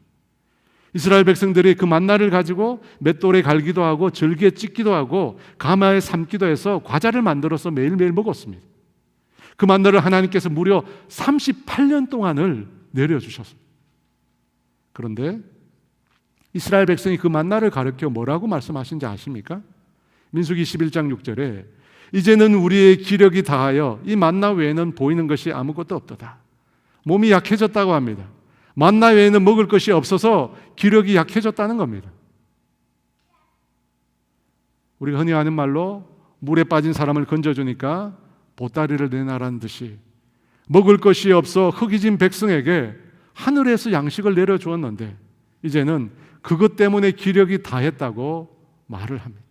이스라엘 백성들이 그 만나를 가지고 맷돌에 갈기도 하고 절기에 찢기도 하고 가마에 삶기도 해서 과자를 만들어서 매일매일 먹었습니다. 그 만나를 하나님께서 무려 38년 동안을 내려주셨습니다. 그런데 이스라엘 백성이 그 만나를 가르쳐 뭐라고 말씀하신지 아십니까? 민수기 11장 6절에 이제는 우리의 기력이 다하여 이 만나 외에는 보이는 것이 아무것도 없도다. 몸이 약해졌다고 합니다. 만나 외에는 먹을 것이 없어서 기력이 약해졌다는 겁니다. 우리가 흔히 하는 말로 물에 빠진 사람을 건져주니까 보따리를 내놔라는 듯이 먹을 것이 없어 흙이진 백성에게 하늘에서 양식을 내려주었는데 이제는 그것 때문에 기력이 다했다고 말을 합니다.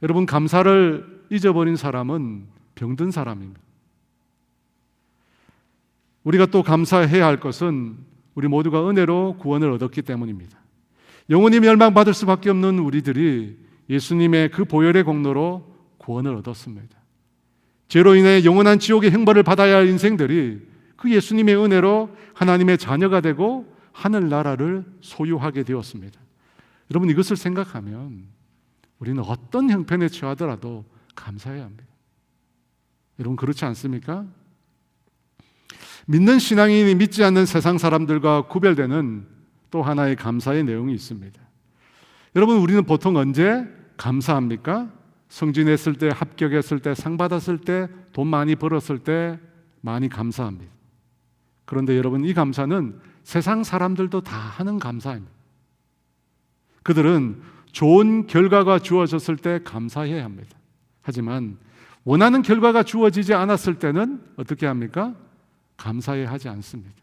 여러분, 감사를 잊어버린 사람은 병든 사람입니다. 우리가 또 감사해야 할 것은 우리 모두가 은혜로 구원을 얻었기 때문입니다. 영원히 멸망받을 수밖에 없는 우리들이 예수님의 그 보혈의 공로로 구원을 얻었습니다. 죄로 인해 영원한 지옥의 형벌을 받아야 할 인생들이 그 예수님의 은혜로 하나님의 자녀가 되고 하늘나라를 소유하게 되었습니다. 여러분, 이것을 생각하면 우리는 어떤 형편에 처하더라도 감사해야 합니다. 여러분, 그렇지 않습니까? 믿는 신앙인이 믿지 않는 세상 사람들과 구별되는 또 하나의 감사의 내용이 있습니다. 여러분, 우리는 보통 언제 감사합니까? 성진했을 때, 합격했을 때, 상 받았을 때, 돈 많이 벌었을 때 많이 감사합니다. 그런데 여러분, 이 감사는 세상 사람들도 다 하는 감사입니다. 그들은 좋은 결과가 주어졌을 때 감사해야 합니다. 하지만 원하는 결과가 주어지지 않았을 때는 어떻게 합니까? 감사해야 하지 않습니다.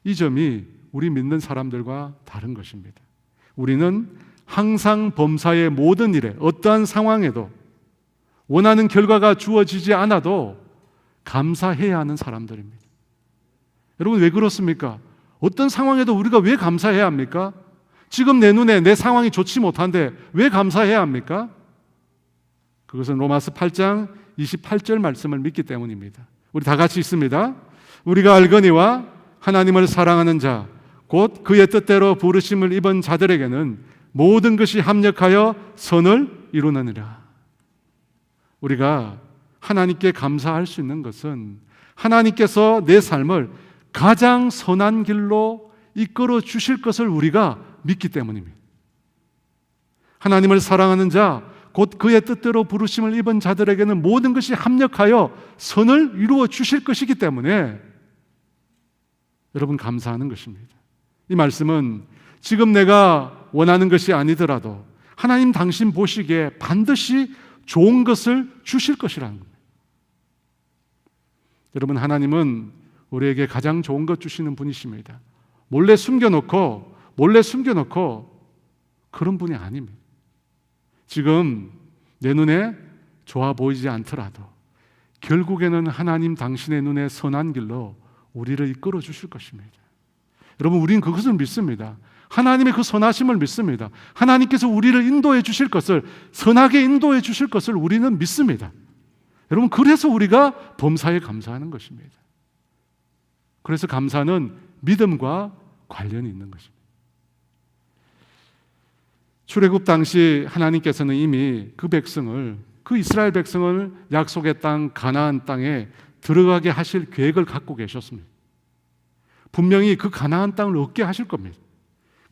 이 점이 우리 믿는 사람들과 다른 것입니다. 우리는 항상 범사의 모든 일에, 어떠한 상황에도 원하는 결과가 주어지지 않아도 감사해야 하는 사람들입니다. 여러분, 왜 그렇습니까? 어떤 상황에도 우리가 왜 감사해야 합니까? 지금 내 눈에 내 상황이 좋지 못한데 왜 감사해야 합니까? 그것은 로마서 8장 28절 말씀을 믿기 때문입니다. 우리 다 같이 읽습니다. 우리가 알거니와 하나님을 사랑하는 자, 곧 그의 뜻대로 부르심을 입은 자들에게는 모든 것이 합력하여 선을 이루느니라. 우리가 하나님께 감사할 수 있는 것은 하나님께서 내 삶을 가장 선한 길로 이끌어 주실 것을 우리가 믿기 때문입니다. 하나님을 사랑하는 자, 곧 그의 뜻대로 부르심을 입은 자들에게는 모든 것이 합력하여 선을 이루어 주실 것이기 때문에 여러분, 감사하는 것입니다. 이 말씀은 지금 내가 원하는 것이 아니더라도 하나님 당신 보시기에 반드시 좋은 것을 주실 것이라는 겁니다. 여러분, 하나님은 우리에게 가장 좋은 것 주시는 분이십니다. 몰래 숨겨놓고 그런 분이 아닙니다. 지금 내 눈에 좋아 보이지 않더라도 결국에는 하나님 당신의 눈에 선한 길로 우리를 이끌어 주실 것입니다. 여러분, 우리는 그것을 믿습니다. 하나님의 그 선하심을 믿습니다. 하나님께서 우리를 인도해 주실 것을, 선하게 인도해 주실 것을 우리는 믿습니다. 여러분, 그래서 우리가 범사에 감사하는 것입니다. 그래서 감사는 믿음과 관련이 있는 것입니다. 출애굽 당시 하나님께서는 이미 그 백성을, 그 이스라엘 백성을 약속의 땅 가나안 땅에 들어가게 하실 계획을 갖고 계셨습니다. 분명히 그 가나안 땅을 얻게 하실 겁니다.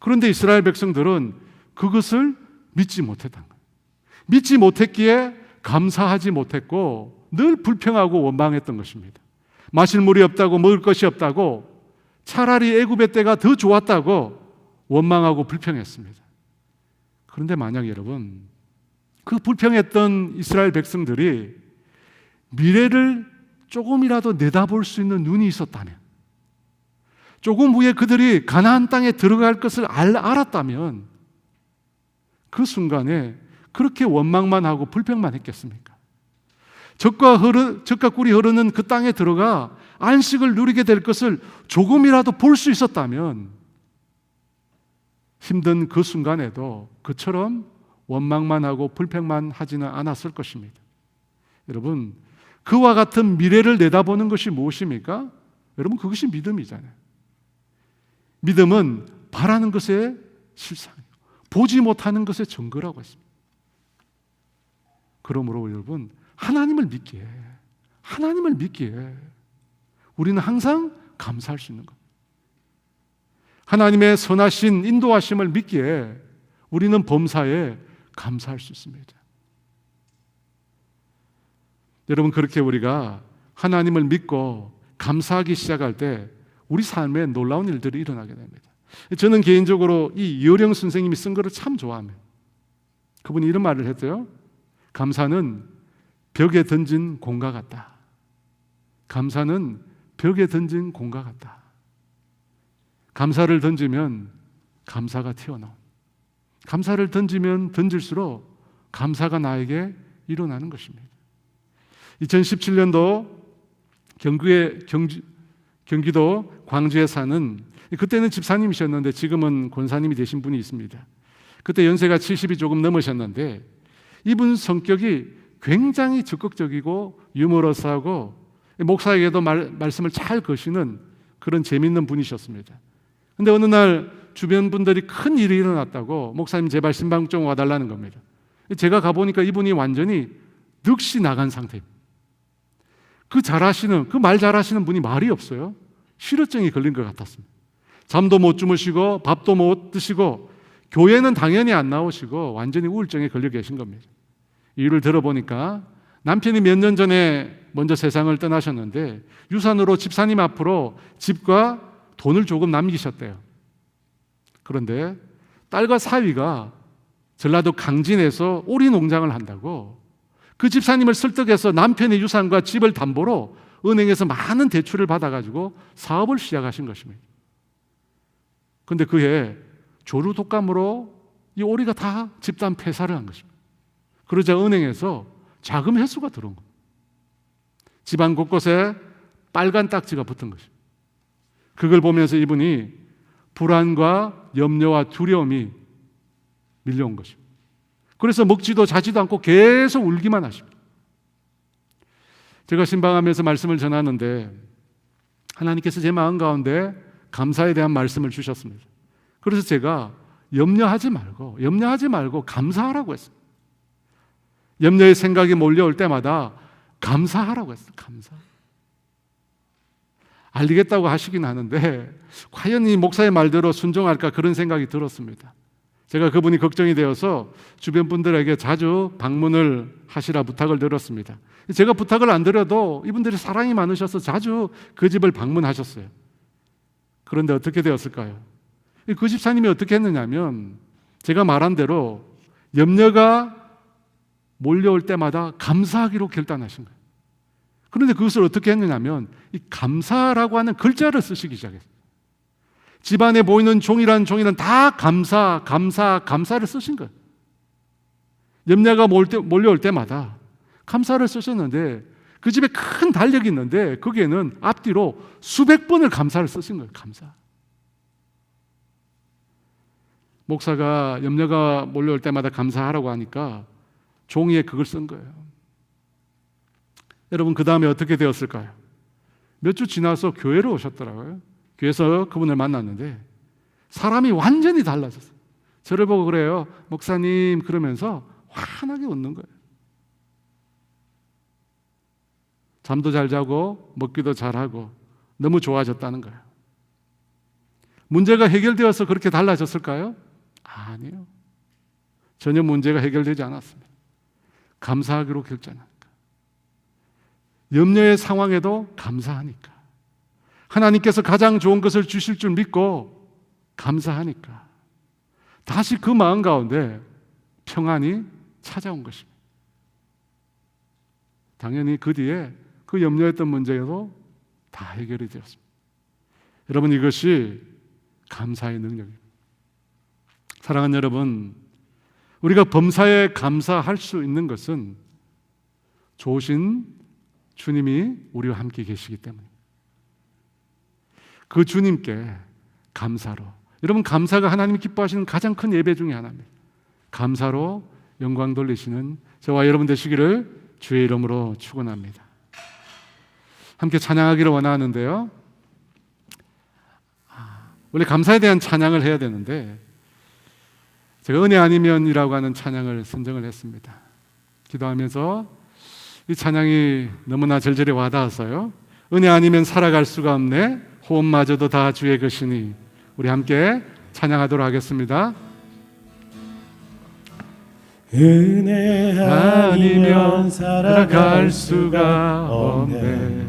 그런데 이스라엘 백성들은 그것을 믿지 못했던 거예요. 믿지 못했기에 감사하지 못했고 늘 불평하고 원망했던 것입니다. 마실 물이 없다고, 먹을 것이 없다고, 차라리 애굽의 때가 더 좋았다고 원망하고 불평했습니다. 그런데 만약 여러분, 그 불평했던 이스라엘 백성들이 미래를 조금이라도 내다볼 수 있는 눈이 있었다면, 조금 후에 그들이 가나안 땅에 들어갈 것을 알았다면 그 순간에 그렇게 원망만 하고 불평만 했겠습니까? 젖과 꿀이 흐르는 그 땅에 들어가 안식을 누리게 될 것을 조금이라도 볼 수 있었다면 힘든 그 순간에도 그처럼 원망만 하고 불평만 하지는 않았을 것입니다. 여러분, 그와 같은 미래를 내다보는 것이 무엇입니까? 여러분, 그것이 믿음이잖아요. 믿음은 바라는 것의 실상이에요. 보지 못하는 것의 증거라고 했습니다. 그러므로 여러분, 하나님을 믿기에 우리는 항상 감사할 수 있는 겁니다. 하나님의 선하신 인도하심을 믿기에 우리는 범사에 감사할 수 있습니다. 여러분, 그렇게 우리가 하나님을 믿고 감사하기 시작할 때 우리 삶에 놀라운 일들이 일어나게 됩니다. 저는 개인적으로 이 이어령 선생님이 쓴 글을 참 좋아합니다. 그분이 이런 말을 했어요. 감사는 벽에 던진 공과 같다. 감사는 벽에 던진 공과 같다. 감사를 던지면 감사가 튀어나옵니다. 감사를 던지면 던질수록 감사가 나에게 일어나는 것입니다. 2017년도 경기도 광주에 사는 그때는 집사님이셨는데 지금은 권사님이 되신 분이 있습니다. 그때 연세가 70이 조금 넘으셨는데 이분 성격이 굉장히 적극적이고 유머러스하고 목사에게도 말씀을 잘 거시는 그런 재밌는 분이셨습니다. 근데 어느 날 주변 분들이 큰 일이 일어났다고 목사님 제발 신방 좀 와달라는 겁니다. 제가 가보니까 이분이 완전히 넋이 나간 상태입니다. 그 말 잘하시는 분이 말이 없어요. 실어증이 걸린 것 같았습니다. 잠도 못 주무시고 밥도 못 드시고 교회는 당연히 안 나오시고 완전히 우울증에 걸려 계신 겁니다. 이유를 들어보니까 남편이 몇 년 전에 먼저 세상을 떠나셨는데 유산으로 집사님 앞으로 집과 돈을 조금 남기셨대요. 그런데 딸과 사위가 전라도 강진에서 오리 농장을 한다고 그 집사님을 설득해서 남편의 유산과 집을 담보로 은행에서 많은 대출을 받아가지고 사업을 시작하신 것입니다. 그런데 그해 조류 독감으로 이 오리가 다 집단 폐사를 한 것입니다. 그러자 은행에서 자금 회수가 들어온 겁니다. 집안 곳곳에 빨간 딱지가 붙은 것입니다. 그걸 보면서 이분이 불안과 염려와 두려움이 밀려온 것입니다. 그래서 먹지도 자지도 않고 계속 울기만 하십니다. 제가 신방하면서 말씀을 전하는데 하나님께서 제 마음 가운데 감사에 대한 말씀을 주셨습니다. 그래서 제가 염려하지 말고 감사하라고 했습니다. 염려의 생각이 몰려올 때마다 감사하라고 했어요. 감사. 알리겠다고 하시긴 하는데 과연 이 목사의 말대로 순종할까 그런 생각이 들었습니다. 제가 그분이 걱정이 되어서 주변 분들에게 자주 방문을 하시라 부탁을 드렸습니다. 제가 부탁을 안 드려도 이분들이 사랑이 많으셔서 자주 그 집을 방문하셨어요. 그런데 어떻게 되었을까요? 그 집사님이 어떻게 했느냐면 제가 말한 대로 염려가 몰려올 때마다 감사하기로 결단하신 거예요. 그런데 그것을 어떻게 했느냐면 이 감사라고 하는 글자를 쓰시기 시작했어요. 집안에 보이는 종이란 종이는 다 감사를 쓰신 거예요. 염려가 몰려올 때마다 감사를 쓰셨는데 그 집에 큰 달력이 있는데 거기에는 앞뒤로 수백 번을 감사를 쓰신 거예요. 감사. 목사가 염려가 몰려올 때마다 감사하라고 하니까 종이에 그걸 쓴 거예요. 여러분 그 다음에 어떻게 되었을까요? 몇 주 지나서 교회로 오셨더라고요. 교회에서 그분을 만났는데 사람이 완전히 달라졌어요. 저를 보고 그래요. 목사님 그러면서 환하게 웃는 거예요. 잠도 잘 자고 먹기도 잘하고 너무 좋아졌다는 거예요. 문제가 해결되어서 그렇게 달라졌을까요? 아니요. 전혀 문제가 해결되지 않았습니다. 감사하기로 결정하니까. 염려의 상황에도 감사하니까. 하나님께서 가장 좋은 것을 주실 줄 믿고 감사하니까. 다시 그 마음 가운데 평안이 찾아온 것입니다. 당연히 그 뒤에 그 염려했던 문제도 다 해결이 되었습니다. 여러분 이것이 감사의 능력입니다. 사랑하는 여러분, 우리가 범사에 감사할 수 있는 것은 좋으신 주님이 우리와 함께 계시기 때문입니다. 그 주님께 감사로, 여러분 감사가 하나님이 기뻐하시는 가장 큰 예배 중에 하나입니다. 감사로 영광 돌리시는 저와 여러분 되시기를 주의 이름으로 축원합니다. 함께 찬양하기를 원하는데요. 원래 감사에 대한 찬양을 해야 되는데 제가 은혜 아니면이라고 하는 찬양을 선정을 했습니다. 기도하면서 이 찬양이 너무나 절절히 와닿아서요. 은혜 아니면 살아갈 수가 없네. 호흡마저도 다 주의 것이니. 우리 함께 찬양하도록 하겠습니다. 은혜 아니면 살아갈 수가 없네.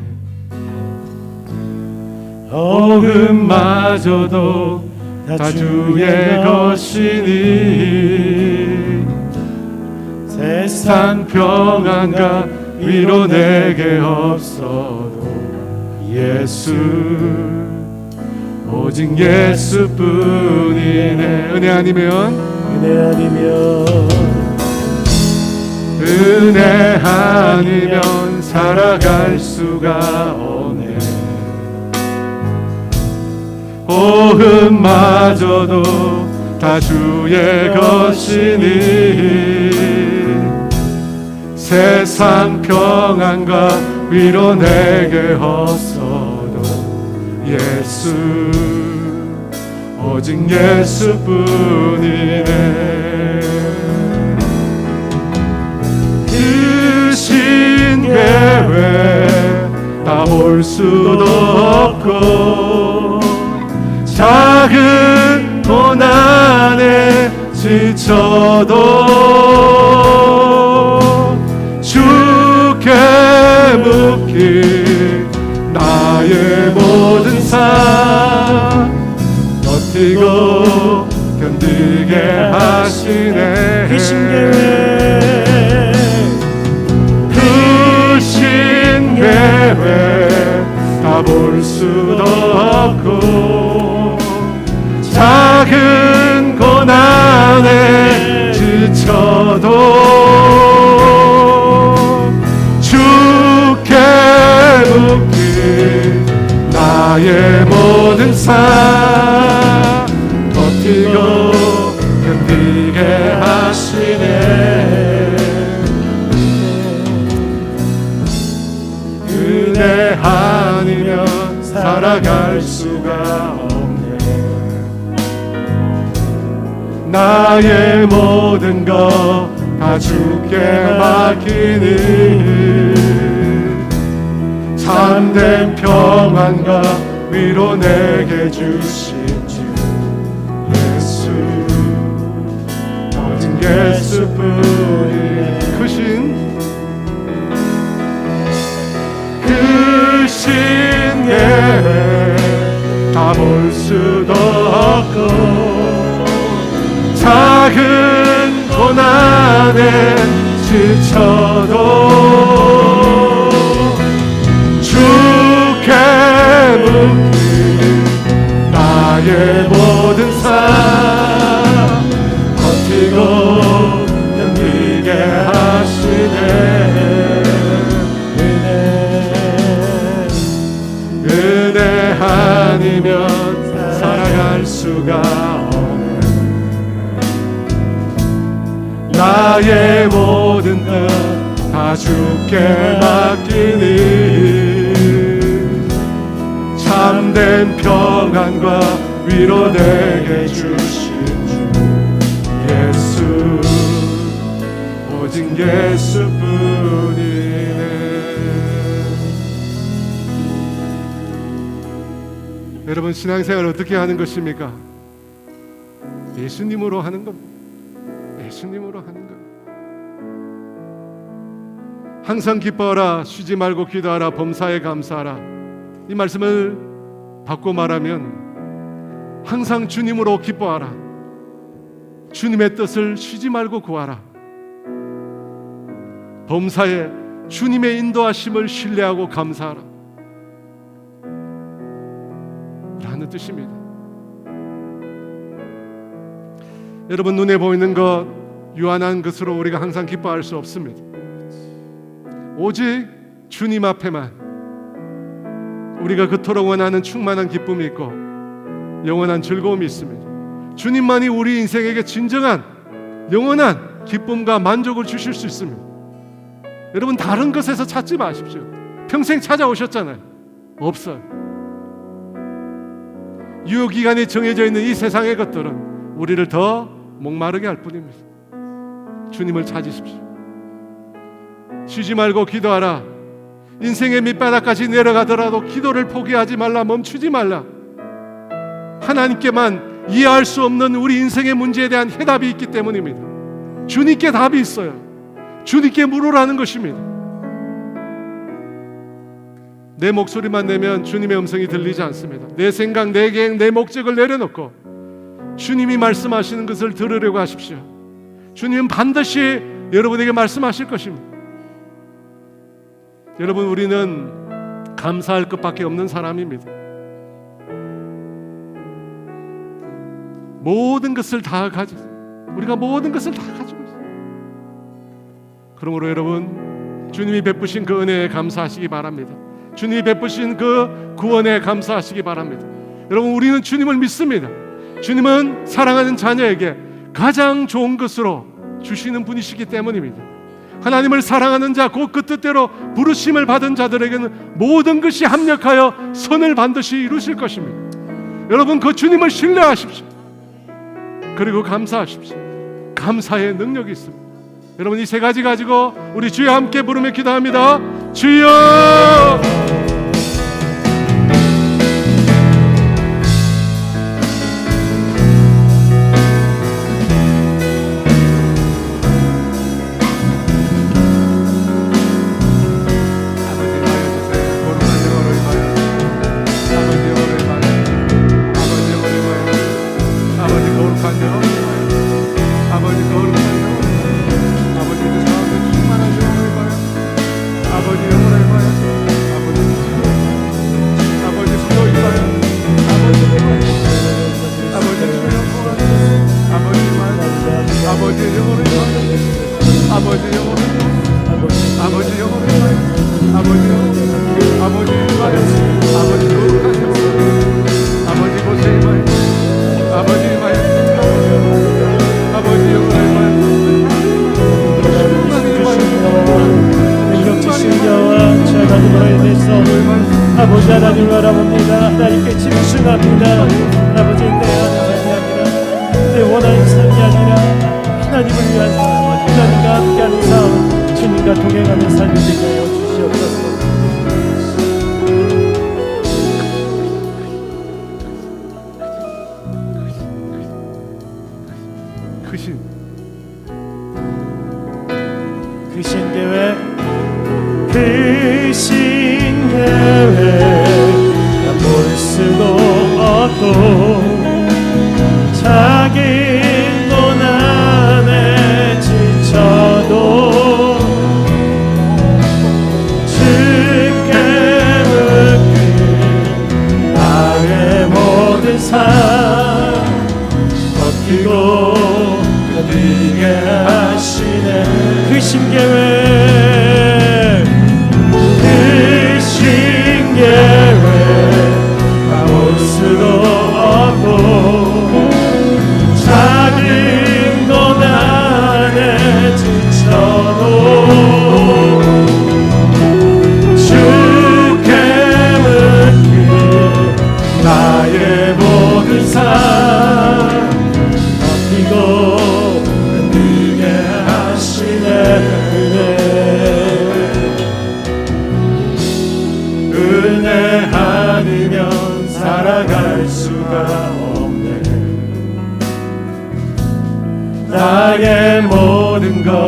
호흡마저도 다 주의 것이니. 세상 평안과 위로 내게 없어도 예수, 오직 예수뿐이네. 은혜 아니면 은혜 아니면 살아갈 수가 없네. 마음마저도 다 주의 것이니 세상 평안과 위로 내게 없어도 예수 오직 예수뿐이네. 크신 계획 다 볼 수도 없고 작은 고난에 지쳐도 주께 묻기 나의 모든 삶 버티고 견디게 하시네. 크신 계획 크신 계획 다 볼 수도 없고 작은 고난에 지쳐도 주께 묻기 나의 모든 삶 버티고 견디게 하시네. 은혜 아니면 살아갈 수가 없네. 나의 모든 것 다 주께 맡기니 참된 평안과 위로 내게 주신 주 예수 오직 예수뿐이네. 크신 계획 다 볼 수도 없고 작은 고난에 지쳐도 주께 묻기 나의 모든 삶 버티고 견디게 하시네. 은혜 아니면 살아갈 수가 없네. 나의 모든 뜻 다 주께 맡기니 참된 평안과 위로 내게 주신 주 예수 오직 예수뿐이네. 여러분 신앙생활 어떻게 하는 것입니까? 예수님으로 하는 겁니다. 예수님으로 하는 겁니다. 항상 기뻐하라 쉬지 말고 기도하라 범사에 감사하라. 이 말씀을 바꿔 말하면 항상 주님으로 기뻐하라. 주님의 뜻을 쉬지 말고 구하라. 범사에 주님의 인도하심을 신뢰하고 감사하라 라는 뜻입니다. 여러분 눈에 보이는 것 유한한 것으로 우리가 항상 기뻐할 수 없습니다. 오직 주님 앞에만 우리가 그토록 원하는 충만한 기쁨이 있고 영원한 즐거움이 있습니다. 주님만이 우리 인생에게 진정한 영원한 기쁨과 만족을 주실 수 있습니다. 여러분 다른 것에서 찾지 마십시오. 평생 찾아오셨잖아요. 없어요. 유효기간이 정해져 있는 이 세상의 것들은 우리를 더 목마르게 할 뿐입니다. 주님을 찾으십시오. 쉬지 말고 기도하라. 인생의 밑바닥까지 내려가더라도 기도를 포기하지 말라. 멈추지 말라. 하나님께만 이해할 수 없는 우리 인생의 문제에 대한 해답이 있기 때문입니다. 주님께 답이 있어요. 주님께 물으라는 것입니다. 내 목소리만 내면 주님의 음성이 들리지 않습니다. 내 생각, 내 계획, 내 목적을 내려놓고 주님이 말씀하시는 것을 들으려고 하십시오. 주님은 반드시 여러분에게 말씀하실 것입니다. 여러분 우리는 감사할 것밖에 없는 사람입니다. 모든 것을 다 가지고 우리가 모든 것을 다 가지고 있어요. 그러므로 여러분 주님이 베푸신 그 은혜에 감사하시기 바랍니다. 주님이 베푸신 그 구원에 감사하시기 바랍니다. 여러분 우리는 주님을 믿습니다. 주님은 사랑하는 자녀에게 가장 좋은 것으로 주시는 분이시기 때문입니다. 하나님을 사랑하는 자, 곧 그 뜻대로 부르심을 받은 자들에게는 모든 것이 합력하여 선을 반드시 이루실 것입니다. 여러분, 그 주님을 신뢰하십시오. 그리고 감사하십시오. 감사의 능력이 있습니다. 여러분, 이 세 가지 가지고 우리 주여 함께 부르며 기도합니다. 주여! 아버지 하나님을 바라봅니다. 하나님께 집중합니다. 아버지, 내 하나님이 아니라 내 원하는 삶이 아니라 하나님을 위한 삶, 하나님과 함께하는 삶, 주님과 동행하는 삶이 되게 하여 주시옵소서. 크신 계획, 크신 계획, 볼 수도 없고 자기 고난에 지쳐도 주께 맡긴 나의 모든 삶 버티고 견디게 하시네. 크신 계획, 크신 계획, 볼 수도 없고 작은 고난에 지쳐도 주께 맡긴 나의 모든 삶 버티고 견디게 하시네. 은혜 아니면 살아갈 수가 없네. 나의 모든 것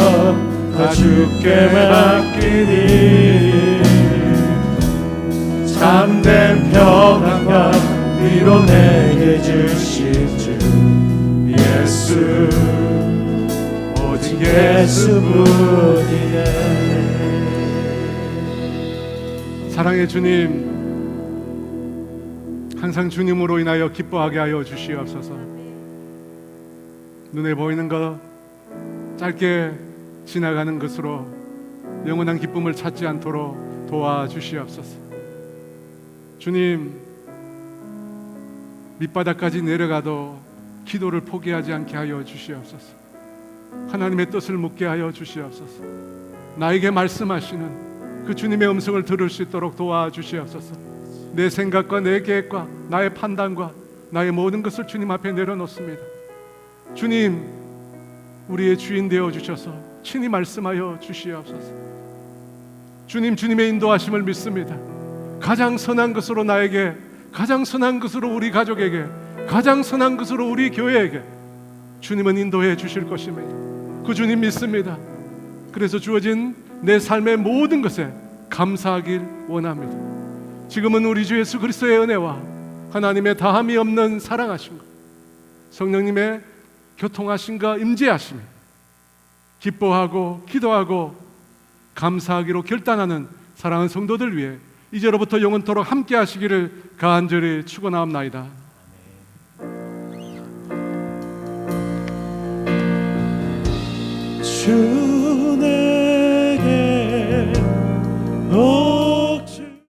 다 주께 맡기니 참된 평안과 위로 내게 주실 주 예수, 오직 예수뿐이네. 사랑의 주님, 항상 주님으로 인하여 기뻐하게 하여 주시옵소서. 눈에 보이는 것, 짧게 지나가는 것으로 영원한 기쁨을 찾지 않도록 도와주시옵소서. 주님, 밑바닥까지 내려가도 기도를 포기하지 않게 하여 주시옵소서. 하나님의 뜻을 묻게 하여 주시옵소서. 나에게 말씀하시는 그 주님의 음성을 들을 수 있도록 도와주시옵소서. 내 생각과 내 계획과 나의 판단과 나의 모든 것을 주님 앞에 내려놓습니다. 주님, 우리의 주인 되어 주셔서 친히 말씀하여 주시옵소서. 주님, 주님의 인도하심을 믿습니다. 가장 선한 것으로 나에게, 가장 선한 것으로 우리 가족에게, 가장 선한 것으로 우리 교회에게 주님은 인도해 주실 것입니다. 그 주님 믿습니다. 그래서 주어진 내 삶의 모든 것에 감사하길 원합니다. 지금은 우리 주 예수 그리스도의 은혜와 하나님의 다함이 없는 사랑하심과 성령님의 교통하심과 임재하심이 기뻐하고 기도하고 감사하기로 결단하는 사랑하는 성도들 위해 이제로부터 영원토록 함께 하시기를 간절히 축원하옵나이다. 주